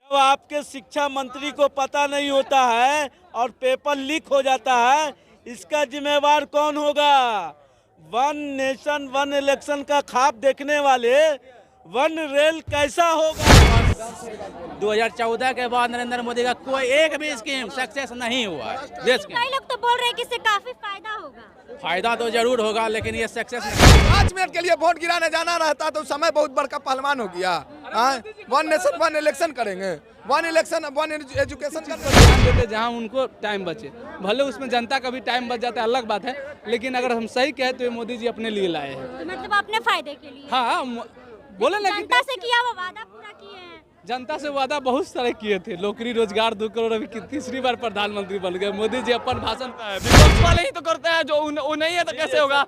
जब आपके शिक्षा मंत्री को पता नहीं होता है और पेपर लीक हो जाता है, इसका जिम्मेवार कौन होगा? वन नेशन वन इलेक्शन का ख्वाब देखने वाले वन रेल कैसा होगा? 2014 के बाद नरेंद्र मोदी का कोई एक भी स्कीम सक्सेस नहीं हुआ है देश के। कई लोग तो बोल रहे हैं कि इससे काफी फायदा होगा। फायदा तो जरूर होगा, लेकिन ये सक्सेस नहीं। 5 मिनट के लिए वोट गिराने जाना रहता तो समय बहुत बड़का पहलवान हो गया। वन नेशन वन इलेक्शन करेंगे, वन इलेक्शन वन एजुकेशन ध्यान देते जहाँ उनको टाइम बचे, भले उसमें जनता का भी टाइम बच जाता है, अलग बात है, लेकिन अगर हम सही कहे तो ये मोदी जी अपने लिए लाए हैं। मतलब अपने फायदे के लिए। हाँ बोले ना कि जनता से किया हुआ वादा पूरा किए हैं। जनता से वादा बहुत सारे किए थे, नौकरी रोजगार 2 करोड़, अभी तीसरी बार प्रधानमंत्री बन गए मोदी जी। अपन भाषण विपक्ष वाले ही तो करते हैं, जो वो नहीं है तो कैसे होगा?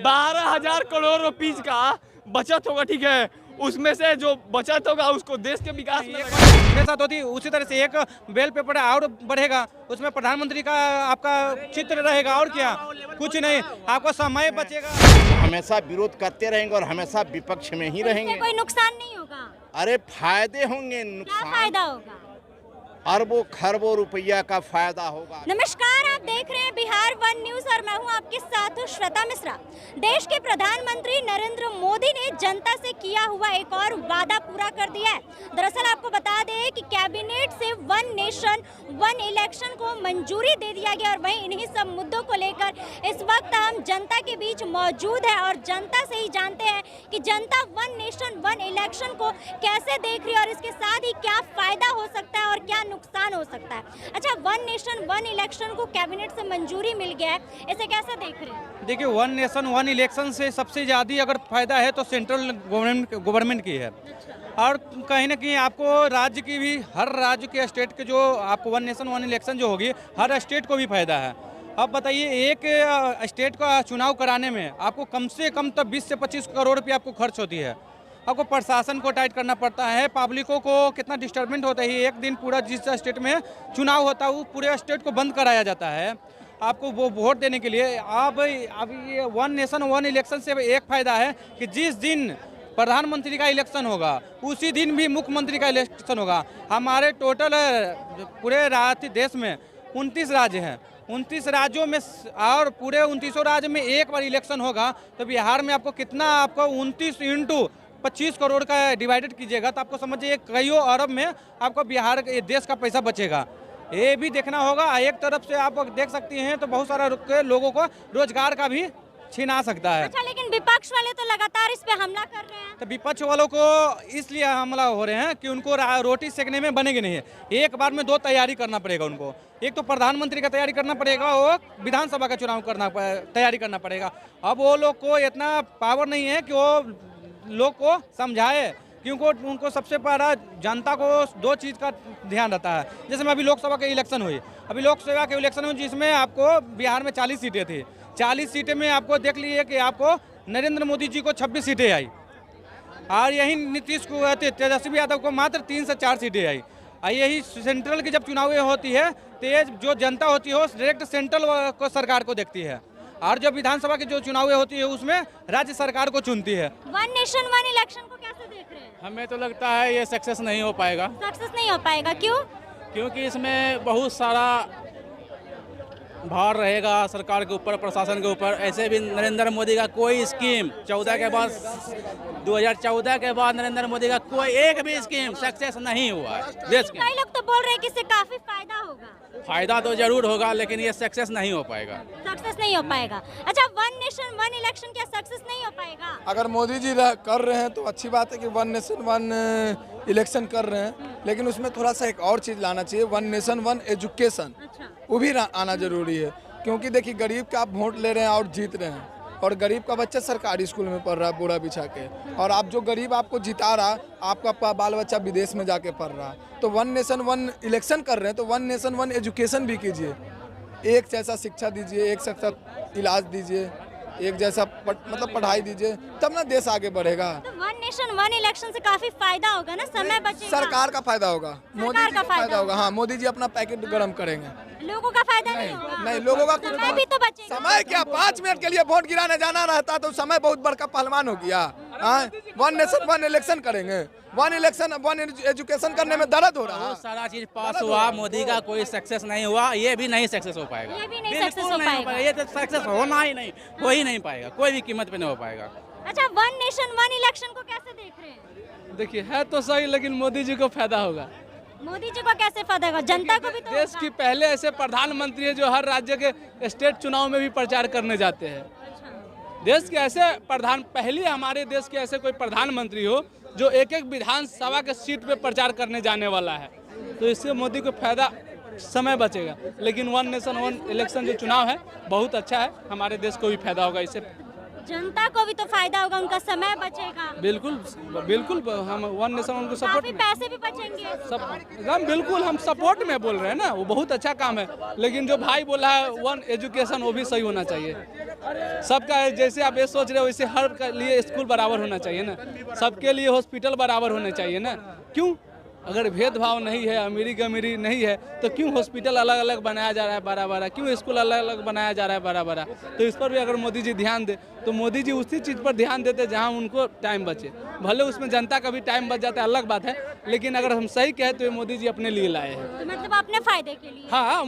12,000 करोड़ रुपीज का बचत होगा, ठीक है, उसमें से जो बचत होगा उसको देश के विकास में मेरे साथ होती उसी तरह से एक बेल पेपर और बढ़ेगा, उसमें प्रधानमंत्री का आपका चित्र रहेगा, और क्या कुछ नहीं, आपको समय बचेगा। हमेशा विरोध करते रहेंगे और हमेशा विपक्ष में ही रहेंगे। कोई नुकसान नहीं होगा? अरे फायदे होंगे, क्या नुकसान फायदा होगा? अरबों खरबों रुपया का फायदा होगा। नमस्कार, आप देख रहे हैं बिहार वन न्यूज और मैं हूं आपके साथ हूं श्वेता मिश्रा। देश के प्रधानमंत्री नरेंद्र मोदी ने जनता से किया हुआ एक और वादा पूरा कर दिया है। दरअसल आपको बता दें कि कैबिनेट से वन नेशन वन इलेक्शन को मंजूरी दे दिया गया और वहीं इन्हीं सब मुद्दों को लेकर इस वक्त हम जनता के बीच मौजूद है और जनता से ही जानते हैं कि जनता वन नेशन वन इलेक्शन को कैसे देख रही है और इसके साथ ही क्या फायदा हो सकता है और क्या नुकसान हो सकता है। अच्छा, वन नेशन वन इलेक्शन को कैबिनेट से मंजूरी मिल गया है, इसे कैसे देख रहे हैं? देखिए, वन नेशन वन इलेक्शन से सबसे ज़्यादा अगर फायदा है तो सेंट्रल गवर्नमेंट की है। और कहीं ना कहीं आपको राज्य की भी, हर राज्य के स्टेट के जो आपको वन नेशन वन इलेक्शन जो होगी, हर स्टेट को भी फायदा है। अब बताइए, एक स्टेट का चुनाव कराने में आपको कम से कम तब 20 से 25 करोड़ रुपये आपको खर्च होती है। आपको प्रशासन को टाइट करना पड़ता है, पब्लिकों को कितना डिस्टर्बेंट होता है। एक दिन पूरा जिस स्टेट में चुनाव होता है वो पूरे स्टेट को बंद कराया जाता है आपको वो वोट देने के लिए। अब ये वन नेशन वन इलेक्शन से एक फ़ायदा है कि जिस दिन प्रधानमंत्री का इलेक्शन होगा उसी दिन भी मुख्यमंत्री का इलेक्शन होगा। हमारे टोटल पूरे देश में 29 राज्य हैं, 29 राज्यों में और पूरे 29 राज्य में एक बार इलेक्शन होगा, तो बिहार में आपको कितना, आपको 29 × 25 करोड़ का डिवाइडेड कीजिएगा तो आपको समझिए कईयों अरब में आपको बिहार के देश का पैसा बचेगा। ये भी देखना होगा। एक तरफ से आप देख सकती हैं तो बहुत सारा लोगों को रोजगार का भी छीना सकता है। अच्छा, लेकिन विपक्ष वाले तो लगातार इस पे हमला कर रहे हैं। तो विपक्ष वालों को इसलिए हमला हो रहे हैं कि उनको रोटी सेकने में बनेगी नहीं है। एक बार में 2 तैयारी करना पड़ेगा उनको। एक तो प्रधानमंत्री का तैयारी करना पड़ेगा और विधानसभा का चुनाव तैयारी करना पड़ेगा। अब वो लोग को इतना पावर नहीं है कि वो लोग को समझाए, क्योंकि उनको सबसे पहला जनता को 2 चीज़ का ध्यान रहता है। जैसे में अभी लोकसभा के इलेक्शन हुई, अभी लोकसभा के इलेक्शन हुई जिसमें आपको बिहार में 40 सीटें थी। 40 सीटें में आपको देख लीजिए कि आपको नरेंद्र मोदी जी को 26 सीटें आई और यही नीतीश को, तेजस्वी यादव को मात्र 3 से 4 सीटें आई। यही सेंट्रल की जब चुनाव होती है तो जो जनता होती है वो डायरेक्ट सेंट्रल को सरकार को देखती है और जो विधानसभा की जो चुनाव होती है उसमें राज्य सरकार को चुनती है। वन नेशन वन इलेक्शन को कैसे देख रहे हैं? हमें तो लगता है ये सक्सेस नहीं हो पाएगा। सक्सेस नहीं हो पाएगा, क्यों? क्योंकि इसमें बहुत सारा भार रहेगा सरकार के ऊपर, प्रशासन के ऊपर। ऐसे भी नरेंद्र मोदी का कोई स्कीम 2014 के बाद नरेंद्र मोदी का कोई एक भी स्कीम सक्सेस नहीं हुआ है देश के। कई लोग तो बोल रहे हैं कि इससे काफी फायदा होगा। फायदा तो जरूर होगा, लेकिन ये सक्सेस नहीं हो पाएगा। सक्सेस नहीं हो पाएगा। अच्छा, वन नेशन वन इलेक्शन क्या सक्सेस नहीं हो पाएगा? अगर मोदी जी कर रहे हैं तो अच्छी बात है कि वन नेशन वन इलेक्शन कर रहे हैं, लेकिन उसमें थोड़ा सा एक और चीज़ लाना चाहिए, वन नेशन वन एजुकेशन। अच्छा। वो भी आना जरूरी है, क्योंकि देखिए गरीब का आप वोट ले रहे हैं और जीत रहे हैं, और गरीब का बच्चा सरकारी स्कूल में पढ़ रहा है बोरा बिछा के, और आप जो गरीब आपको जिता रहा, आपका बाल बच्चा विदेश में जाके पढ़ रहा। तो वन नेशन वन इलेक्शन कर रहे हैं तो वन नेशन वन एजुकेशन भी कीजिए। एक जैसा शिक्षा दीजिए, एक जैसा इलाज दीजिए, एक जैसा मतलब पढ़ाई दीजिए, तब ना देश आगे बढ़ेगा। तो वन नेशन वन इलेक्शन से काफी फायदा होगा ना, समय बचेगा, सरकार का फायदा होगा, मोदी जी का का फायदा होगा। हाँ, मोदी जी अपना पैकेट गर्म करेंगे। लोगों का फायदा नहीं होगा। नहीं, लोगों का कुछ समय भी तो बचेगा। समय क्या, 5 मिनट के लिए वोट गिराने जाना रहता तो समय बहुत बड़का पहलवान हो गया। हाँ, वन नेशन वन इलेक्शन करेंगे, वन इलेक्शन वन एजुकेशन करने में दर्द हो रहा है। बहुत सारा चीज पास हुआ, मोदी का कोई सक्सेस नहीं हुआ, ये भी नहीं सक्सेस हो पाएगा, ये भी नहीं बिल्कुल सक्सेस हो नहीं पाएगा। ये तो सक्सेस होना ही नहीं, हो ही नहीं पाएगा, कोई भी कीमत पे नहीं हो पाएगा। अच्छा, वन नेशन वन इलेक्शन को कैसे देख रहे हैं? देखिए है तो सही, लेकिन मोदी जी को फायदा होगा। मोदी जी को कैसे फायदा होगा? जनता को भी तो देश होगा। की पहले ऐसे प्रधानमंत्री है जो हर राज्य के स्टेट चुनाव में भी प्रचार करने जाते हैं। देश के ऐसे पहले हमारे देश के ऐसे कोई प्रधानमंत्री हो जो एक एक विधानसभा के सीट पे प्रचार करने जाने वाला है, तो इससे मोदी को फायदा, समय बचेगा। लेकिन वन नेशन वन इलेक्शन जो चुनाव है बहुत अच्छा है, हमारे देश को भी फायदा होगा इससे। जनता को भी तो फायदा होगा, उनका समय बचेगा, बिल्कुल बिल्कुल, हम वन नेशन वन को सपोर्ट काफी में पैसे भी बचेंगे। सब एकदम बिल्कुल हम सपोर्ट में बोल रहे हैं ना, वो बहुत अच्छा काम है। लेकिन जो भाई बोला है वन एजुकेशन, वो भी सही होना चाहिए सबका। जैसे आप ये सोच रहे हो वैसे हर के लिए स्कूल बराबर होना चाहिए ना, सबके लिए हॉस्पिटल बराबर होने चाहिए ना। क्यों, अगर भेदभाव नहीं है, अमीरी गमीरी नहीं है, तो क्यों हॉस्पिटल अलग अलग बनाया जा रहा है बड़ा बड़ा, क्यों स्कूल अलग अलग बनाया जा रहा है बड़ा बड़ा? तो इस पर भी अगर मोदी जी ध्यान दे तो मोदी जी उसी चीज़ पर ध्यान देते जहां उनको टाइम बचे। भले उसमें जनता का भी टाइम बच जाता है, अलग बात है, लेकिन अगर हम सही कहें तो ये मोदी जी अपने लिए लाए हैं। तो मतलब अपने फायदे के लिए। हाँ,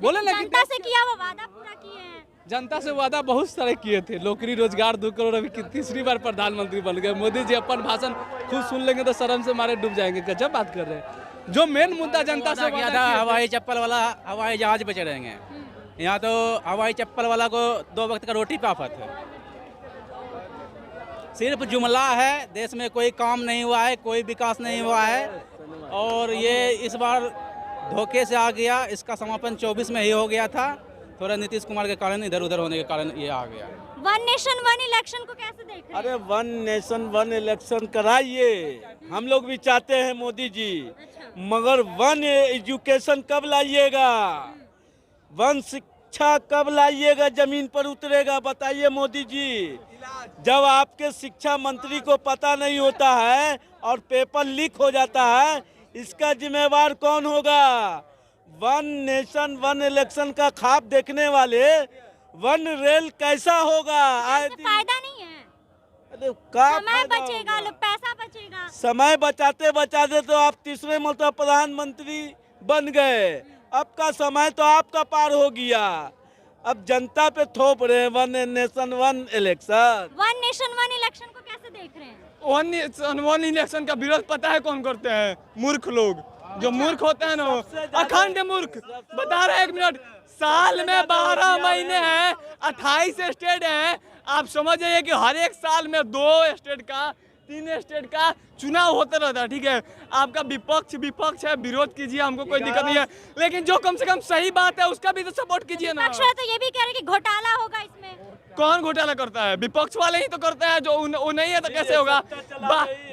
बोले ना कि जनता से किया वो वादा पूरा किए हैं। जनता से वादा बहुत सारे किए थे, नौकरी रोजगार 2 करोड़, अभी तीसरी बार प्रधानमंत्री बन गए। मोदी जी अपन भाषण खुद सुन लेंगे तो शर्म से मारे डूब जाएंगे। गजब बात कर रहे हैं। जो मेन मुद्दा जनता से किया था, हवाई चप्पल वाला हवाई जहाज पे चढ़ेंगे, यहाँ तो हवाई चप्पल वाला को 2 वक्त का रोटी पे आफत है। सिर्फ जुमला है, देश में कोई काम नहीं हुआ है, कोई विकास नहीं हुआ है, और ये इस बार धोखे से आ गया। इसका समापन 24 में ही हो गया था, थोड़ा नीतीश कुमार के कारण, इधर उधर होने के कारण ये आ गया। वन नेशन वन इलेक्शन को कैसे देख रहे हैं? अरे वन नेशन वन इलेक्शन कराइए, हम लोग भी चाहते हैं मोदी जी, मगर वन एजुकेशन कब लाइएगा, वन शिक्षा कब लाइएगा, जमीन पर उतरेगा, बताइए मोदी जी। जब आपके शिक्षा मंत्री को पता नहीं होता है और पेपर लीक हो जाता है, इसका जिम्मेवार कौन होगा? वन नेशन वन इलेक्शन का ख्वाब देखने वाले वन रेल कैसा होगा? इससे फायदा नहीं है, अरे का समय फायदा बचेगा, होगा? पैसा बचेगा। समय बचाते बचाते तो आप तीसरे मतलब प्रधानमंत्री बन गए, अब का समय तो आपका पार हो गया। अब जनता पे थोप रहे हैं one nation one election. One nation one election को कैसे देख रहे हैं? वन नेशन वन इलेक्शन का विरोध पता है कौन करते हैं? मूर्ख लोग, जो मूर्ख होते हैं ना, अखंड मूर्ख। बता रहे 1 मिनट, साल में 12 महीने हैं, 28 स्टेट हैं। आप समझ जाइए कि हर एक साल में 2 स्टेट का 3 स्टेट का चुनाव होता रहता है। ठीक है, आपका विपक्ष है, विरोध कीजिए, हमको कोई दिक्कत नहीं है, लेकिन जो कम से कम सही बात है उसका भी तो सपोर्ट कीजिए ना। विपक्ष है तो ये भी कह रहे हैं कि घोटाला होगा इसमें। कौन घोटाला करता है? विपक्ष वाले ही तो करते हैं, जो वो नहीं है तो कैसे होगा?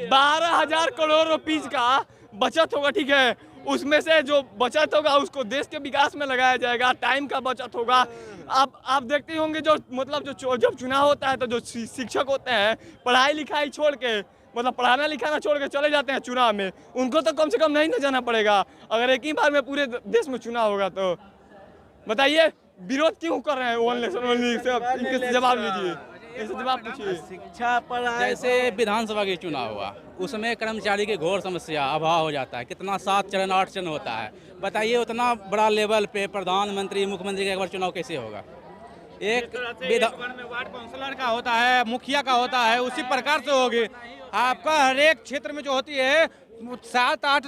12,000 करोड़ रुपीज का बचत होगा, ठीक है, उसमें से जो बचत होगा उसको देश के विकास में लगाया जाएगा, टाइम का बचत होगा। आप देखते होंगे जो मतलब जो जब चुनाव होता है तो जो शिक्षक होते हैं पढ़ाई लिखाई छोड़ के, मतलब पढ़ाना लिखाना छोड़ के चले जाते हैं चुनाव में, उनको तो कम से कम नहीं न जाना पड़ेगा। अगर एक ही बार में पूरे देश में चुनाव होगा तो बताइए विरोध क्यों कर रहे हैं? वन नेशन वन इलेक्शन, इनके जवाब लीजिए, ऐसे जवाब पूछिए। शिक्षा पर जैसे विधानसभा के चुनाव हुआ, उसमें कर्मचारी की घोर समस्या अभाव हो जाता है। कितना 7 चरण 8 चरण होता है, बताइए उतना बड़ा लेवल पे प्रधानमंत्री मुख्यमंत्री का एक बार चुनाव कैसे होगा? एक वार्ड काउंसलर का होता है, मुखिया का होता है, उसी प्रकार से होगी। आपका हर एक क्षेत्र में जो होती है 7-8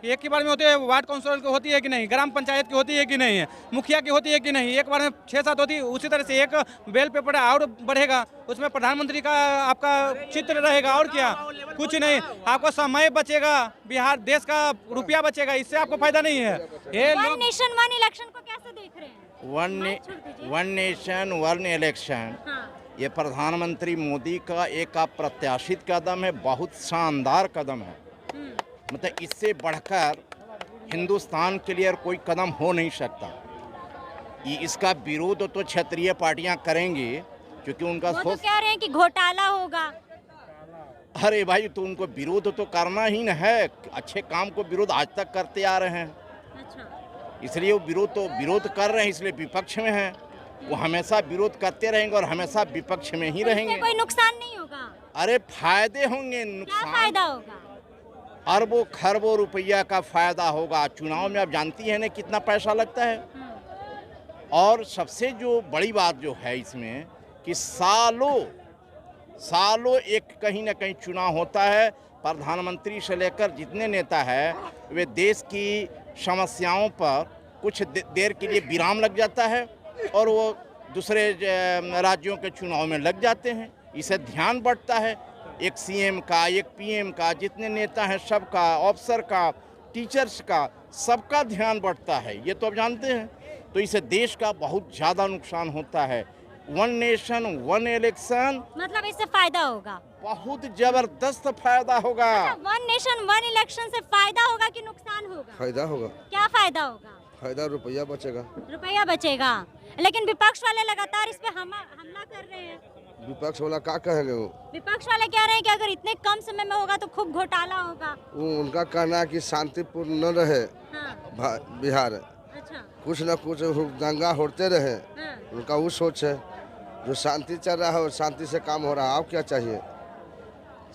एक ही बार में होती है। वार्ड काउंसलर की होती है कि नहीं, ग्राम पंचायत की होती है कि नहीं है, मुखिया की होती है कि नहीं, एक बार में 6-7 होती है। उसी तरह से एक बेल पेपर और बढ़ेगा, उसमें प्रधानमंत्री का आपका चित्र रहेगा, और क्या, कुछ नहीं। आपको समय बचेगा, बिहार देश का रुपया बचेगा, इससे आपको फायदा नहीं है। ये वन नेशन वन इलेक्शन को कैसे देख रहे हैं? वन नेशन वन इलेक्शन, ये प्रधानमंत्री मोदी का एक अप्रत्याशित कदम है, बहुत शानदार कदम है। मतलब इससे बढ़कर हिंदुस्तान के लिए कोई कदम हो नहीं सकता। इसका विरोध तो क्षेत्रीय पार्टियां करेंगी, क्योंकि उनका वो तो कह रहे हैं कि घोटाला होगा। अरे भाई, तो उनको विरोध तो करना ही न है। अच्छे काम को विरोध आज तक करते आ रहे हैं, अच्छा, इसलिए वो विरोध कर रहे हैं, इसलिए विपक्ष में हैं। वो हमेशा विरोध करते रहेंगे और हमेशा विपक्ष में ही इससे रहेंगे। कोई नुकसान नहीं होगा? अरे फायदे होंगे, क्या नुकसान फायदा होगा? अरबों खरबों रुपया का फायदा होगा। चुनाव में आप जानती हैं ना कितना पैसा लगता है। और सबसे जो बड़ी बात जो है इसमें कि सालों एक कहीं ना कहीं चुनाव होता है। प्रधानमंत्री से लेकर जितने नेता है वे देश की समस्याओं पर कुछ देर के लिए विराम लग जाता है और वो दूसरे राज्यों के चुनाव में लग जाते हैं। इससे ध्यान बढ़ता है, एक सीएम का, एक पीएम का, जितने नेता हैं सबका, ऑफिसर का, टीचर्स का, सबका ध्यान बढ़ता है। ये तो आप जानते हैं। तो इससे देश का बहुत ज़्यादा नुकसान होता है। वन नेशन वन इलेक्शन, मतलब इससे फायदा होगा? बहुत जबरदस्त फायदा होगा। वन नेशन वन इलेक्शन से फायदा होगा कि नुकसान होगा? फायदा होगा। क्या फायदा होगा? फायदा रुपया बचेगा। रुपया बचेगा, लेकिन विपक्ष वाले लगातार इस पे हमला कर रहे हैं। विपक्ष वाला क्या कहेंगे? वो विपक्ष वाले कह रहे हैं कि अगर इतने कम समय में होगा तो खूब घोटाला होगा। वो उनका कहना है कि शांतिपूर्ण न रहे हाँ, बिहार, अच्छा, कुछ न कुछ दंगा होते रहे। हाँ। उनका वो सोच है, जो शांति चल रहा है और शांति से काम हो रहा है। आप क्या चाहिए?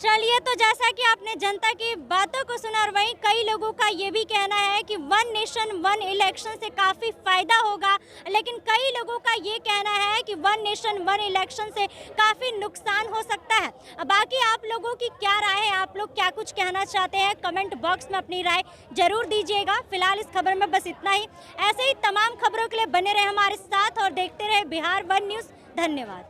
चलिए, तो जैसा कि आपने जनता की बातों को सुना और वहीं कई लोगों का ये भी कहना है कि वन नेशन वन इलेक्शन से काफ़ी फायदा होगा, लेकिन कई लोगों का ये कहना है कि वन नेशन वन इलेक्शन से काफ़ी नुकसान हो सकता है। अब बाकी आप लोगों की क्या राय है, आप लोग क्या कुछ कहना चाहते हैं, कमेंट बॉक्स में अपनी राय जरूर दीजिएगा। फिलहाल इस खबर में बस इतना ही। ऐसे ही तमाम खबरों के लिए बने रहे हमारे साथ और देखते रहे बिहार वन न्यूज़। धन्यवाद।